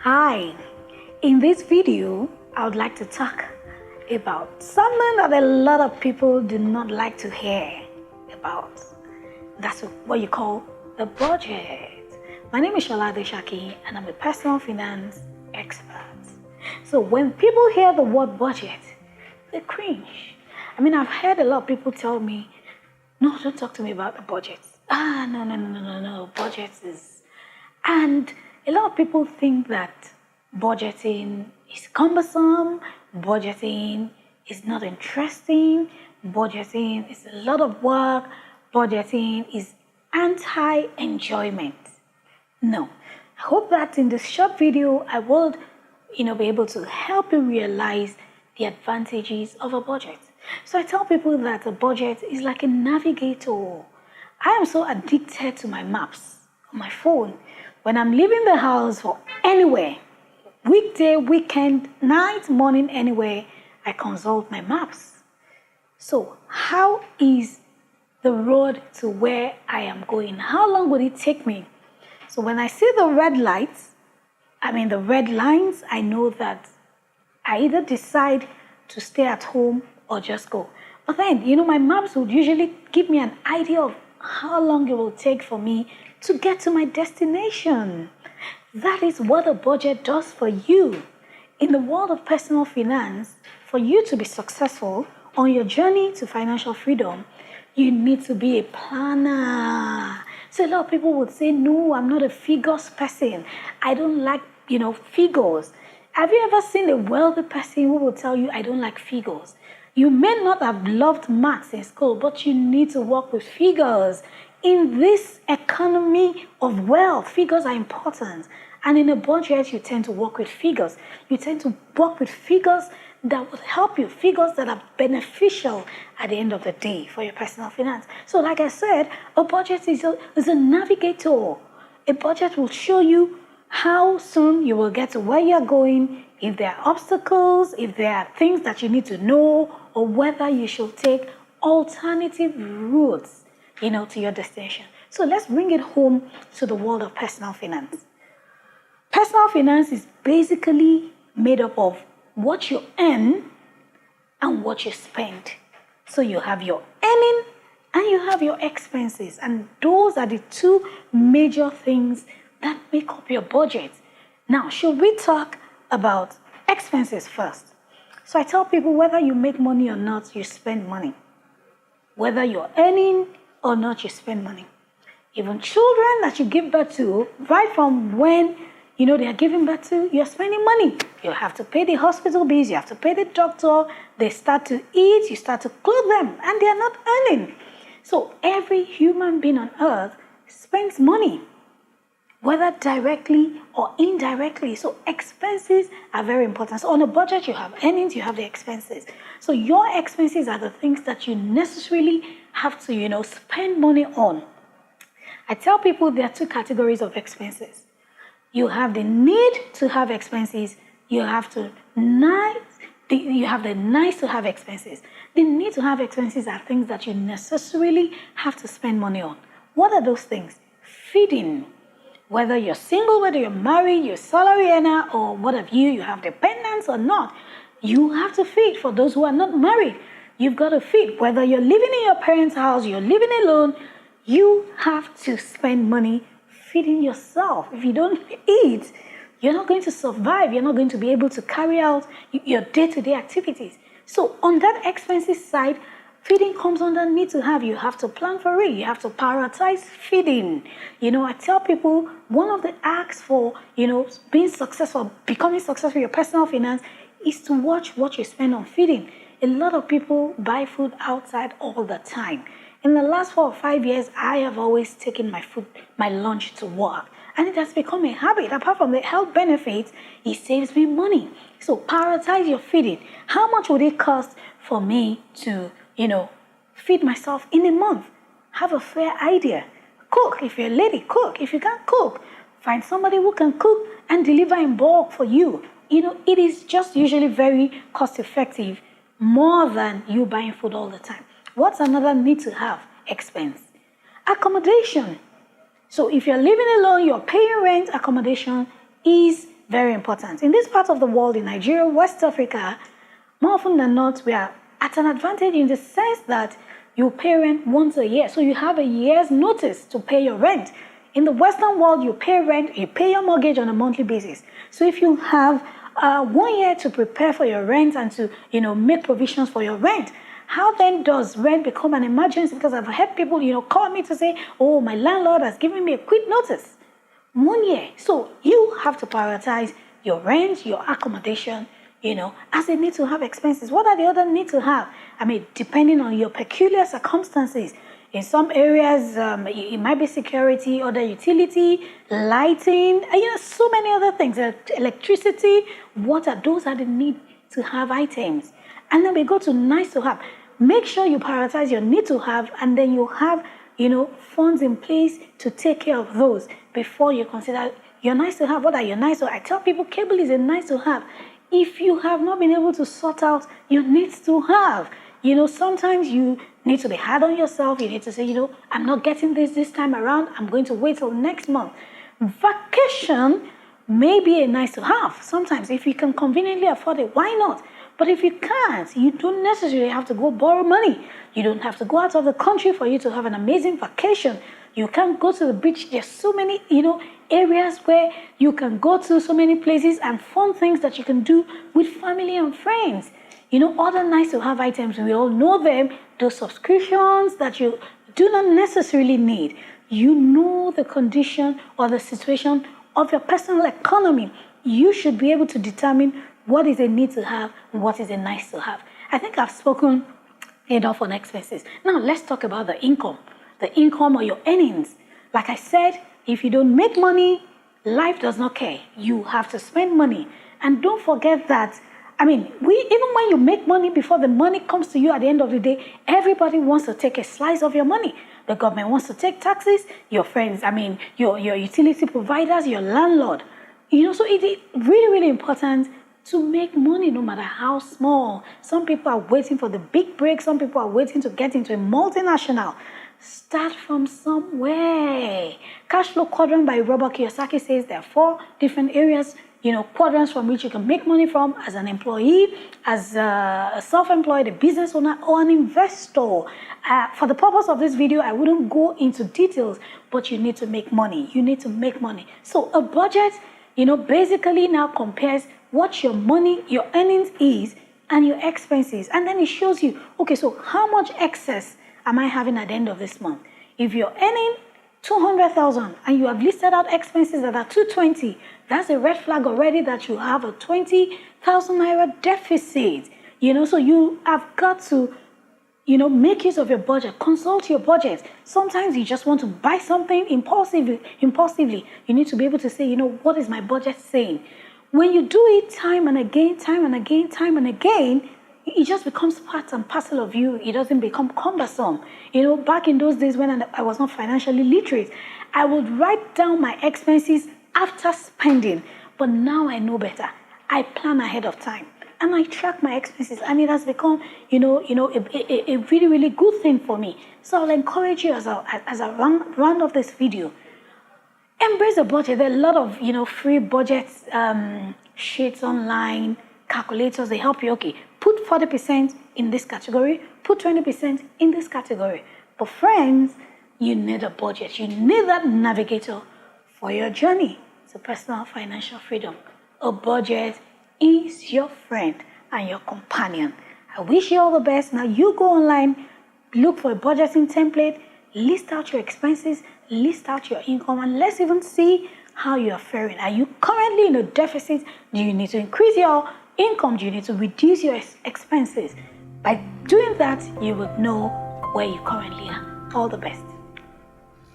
Hi, in this video, I would like to talk about something that a lot of people do not like to hear about. That's what you call the budget. My name is Shola Adeshaki and I'm a personal finance expert. So when people hear the word budget, they cringe. I've heard a lot of people tell me, no, don't talk to me about the budget. No, budget is... And a lot of people think that budgeting is cumbersome, budgeting is not interesting, budgeting is a lot of work, budgeting is anti-enjoyment. No, I hope that in this short video, I will, be able to help you realize the advantages of a budget. So I tell people that a budget is like a navigator. I am so addicted to my maps on my phone. When I'm leaving the house for anywhere, weekday, weekend, night, morning, anywhere, I consult my maps. So how is the road to where I am going? How long would it take me? So when I see the red lights, the red lines, I know that I either decide to stay at home or just go. But then, my maps would usually give me an idea of how long it will take for me to get to my destination. That is what a budget does for you. In the world of personal finance, for you to be successful on your journey to financial freedom, you need to be a planner. So a lot of people would say, no, I'm not a figures person. I don't like, figures. Have you ever seen a wealthy person who will tell you, I don't like figures? You may not have loved maths in school, but you need to work with figures. In this economy of wealth, figures are important. And in a budget, you tend to work with figures. You tend to work with figures that will help you, figures that are beneficial at the end of the day for your personal finance. So like I said, a budget is a navigator. A budget will show you how soon you will get to where you're going, if there are obstacles, if there are things that you need to know, or whether you should take alternative routes, to your destination. So let's bring it home to the world of personal finance. Personal finance is basically made up of what you earn and what you spend. So you have your earning and you have your expenses. And those are the two major things that make up your budget. Now, should we talk about expenses first? So I tell people whether you make money or not, you spend money. Whether you're earning or not, you spend money. Even children that you give birth to, right from when they are giving birth to, you're spending money. You have to pay the hospital bills, you have to pay the doctor, they start to eat, you start to clothe them, and they are not earning. So every human being on earth spends money, whether directly or indirectly. So expenses are very important. So on a budget, you have earnings, you have the expenses. So your expenses are the things that you necessarily have to, spend money on. I tell people there are two categories of expenses. You have the need to have expenses. You have the nice to have expenses. The need to have expenses are things that you necessarily have to spend money on. What are those things? Feeding. Whether you're single, whether you're married, you're a salary earner, or what have you have dependents or not, you have to feed. For those who are not married, you've got to feed. Whether you're living in your parents' house, you're living alone, you have to spend money feeding yourself. If you don't eat, you're not going to survive. You're not going to be able to carry out your day-to-day activities. So on that expenses side, feeding comes under need to have. You have to plan for it. You have to prioritize feeding. I tell people one of the acts for, being successful, becoming successful in your personal finance is to watch what you spend on feeding. A lot of people buy food outside all the time. In the last 4 or 5 years, I have always taken my lunch to work. And it has become a habit. Apart from the health benefits, it saves me money. So prioritize your feeding. How much would it cost for me to, feed myself in a month? Have a fair idea. Cook. If you're a lady, cook. If you can't cook, find somebody who can cook and deliver in bulk for you. It is just usually very cost effective, more than you buying food all the time. What's another need to have expense? Accommodation. So if you're living alone, you're paying rent, accommodation is very important. In this part of the world, in Nigeria, West Africa, more often than not, we are at an advantage in the sense that you pay rent once a year. So you have a year's notice to pay your rent. In the Western world, you pay rent, you pay your mortgage on a monthly basis. So if you have 1 year to prepare for your rent and to, make provisions for your rent, how then does rent become an emergency? Because I've had people, call me to say, oh, my landlord has given me a quick notice. 1 year. So you have to prioritize your rent, your accommodation, as a need to have expenses. What are the other need to have? I mean, depending on your peculiar circumstances. In some areas, it might be security, other utility, lighting, so many other things. Electricity, water, those are the need to have items. And then we go to nice to have. Make sure you prioritize your need to have, and then you have, funds in place to take care of those before you consider your nice to have. What are your nice to have? I tell people cable is a nice to have. If you have not been able to sort out your needs to have, sometimes you need to be hard on yourself. You need to say, I'm not getting this time around. I'm going to wait till next month. Vacation may be a nice to have. Sometimes if you can conveniently afford it, why not? But if you can't, you don't necessarily have to go borrow money. You don't have to go out of the country for you to have an amazing vacation. You can't go to the beach. There's so many, areas where you can go to, so many places and fun things that you can do with family and friends. Other nice to have items, we all know them, those subscriptions that you do not necessarily need. You know the condition or the situation of your personal economy. You should be able to determine what is a need to have and what is a nice to have. I think I've spoken enough on expenses. Now let's talk about the income or your earnings. Like I said, if you don't make money, life does not care. You have to spend money. And don't forget that, even when you make money, before the money comes to you at the end of the day, everybody wants to take a slice of your money. The government wants to take taxes, your friends, your utility providers, your landlord. So it is really, really important to make money no matter how small. Some people are waiting for the big break. Some people are waiting to get into a multinational. Start from somewhere. Cash flow quadrant by Robert Kiyosaki says there are 4 different areas, quadrants from which you can make money from as an employee, as a self-employed, a business owner, or an investor. For the purpose of this video, I wouldn't go into details, but you need to make money. You need to make money. So a budget, basically now compares what your money, your earnings is and your expenses. And then it shows you, okay, so how much excess am I having at the end of this month? If you're earning 200,000 and you have listed out expenses that are 220, that's a red flag already that you have a 20,000 naira deficit. So you have got to, make use of your budget, consult your budget. Sometimes you just want to buy something impulsively. You need to be able to say, what is my budget saying? When you do it time and again, it just becomes part and parcel of you. It doesn't become cumbersome. Back in those days when I was not financially literate, I would write down my expenses after spending. But now I know better. I plan ahead of time and I track my expenses, and it has become, a really, really good thing for me. So I'll encourage you as I round off this video. Embrace a budget. There are a lot of, free budget sheets online, calculators. They help you. Okay, put 40% in this category, put 20% in this category. But friends, you need a budget. You need that navigator for your journey to personal financial freedom. A budget is your friend and your companion. I wish you all the best. Now you go online, look for a budgeting template, list out your expenses, list out your income, and let's even see how you are faring. Are you currently in a deficit? Do you need to increase your income? Do you need to reduce your expenses? By doing that, you will know where you currently are. All the best.